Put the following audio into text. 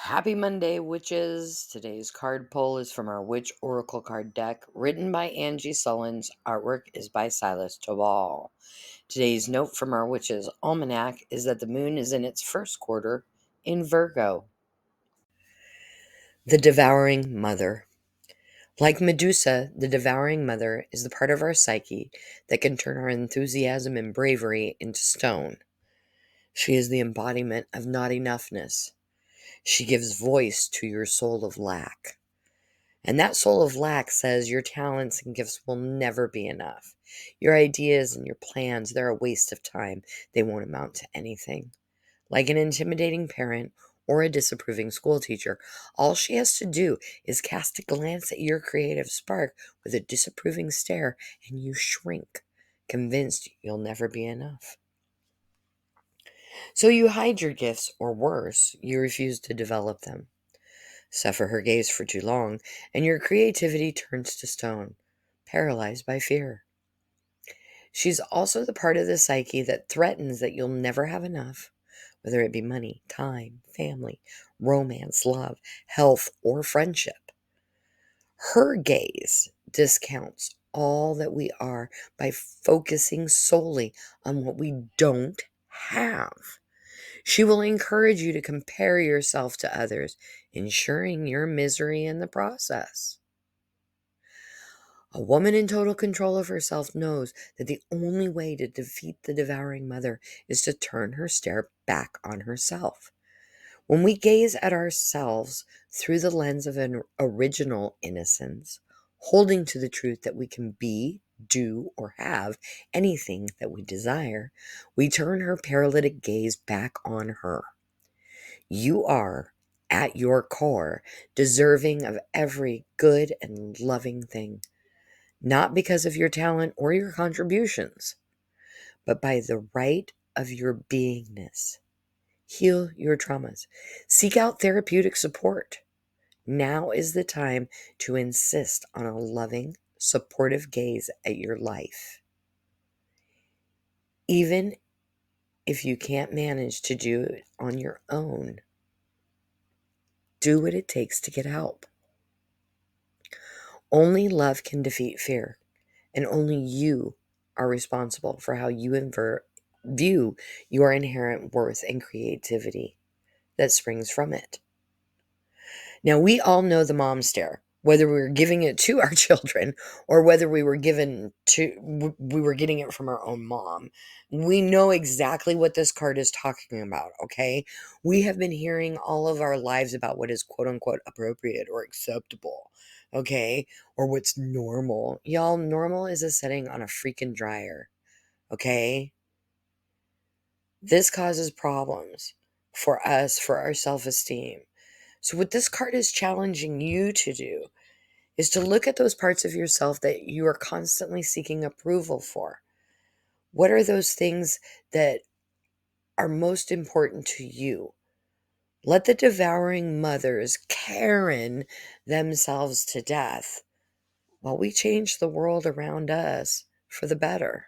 Happy Monday, witches. Today's card pull is from our Witch Oracle card deck, written by Angie Sullins. Artwork is by Silas Tobal. Today's note from our Witch's Almanac is that the moon is in its first quarter in Virgo. The Devouring Mother. Like Medusa, the Devouring Mother is the part of our psyche that can turn our enthusiasm and bravery into stone. She is the embodiment of not enoughness. She gives voice to your soul of lack. And that soul of lack says your talents and gifts will never be enough. Your ideas and your plans, they're a waste of time. They won't amount to anything. Like an intimidating parent or a disapproving school teacher, all she has to do is cast a glance at your creative spark with a disapproving stare, and you shrink, convinced you'll never be enough. So you hide your gifts, or worse, you refuse to develop them. Suffer her gaze for too long, and your creativity turns to stone, paralyzed by fear. She's also the part of the psyche that threatens that you'll never have enough, whether it be money, time, family, romance, love, health, or friendship. Her gaze discounts all that we are by focusing solely on what we don't have. She will encourage you to compare yourself to others, ensuring your misery in the process. A woman in total control of herself knows that the only way to defeat the devouring mother is to turn her stare back on herself. When we gaze at ourselves through the lens of an original innocence, holding to the truth that we can be, do, or have anything that we desire, we turn her paralytic gaze back on her. You are, at your core, deserving of every good and loving thing, not because of your talent or your contributions, but by the right of your beingness. Heal your traumas. Seek out therapeutic support. Now is the time to insist on a loving, supportive gaze at your life. Even if you can't manage to do it on your own, do what it takes to get help. Only love can defeat fear, and only you are responsible for how you view your inherent worth and creativity that springs from it. Now, we all know the mom stare, whether we were giving it to our children or whether we were getting it from our own mom. We know exactly what this card is talking about, okay? We have been hearing all of our lives about what is quote unquote appropriate or acceptable, okay? Or what's normal. Y'all, normal is a setting on a freaking dryer, okay? This causes problems for us, for our self-esteem. So what this card is challenging you to do is to look at those parts of yourself that you are constantly seeking approval for. What are those things that are most important to you? Let the devouring mothers Karen themselves to death while we change the world around us for the better.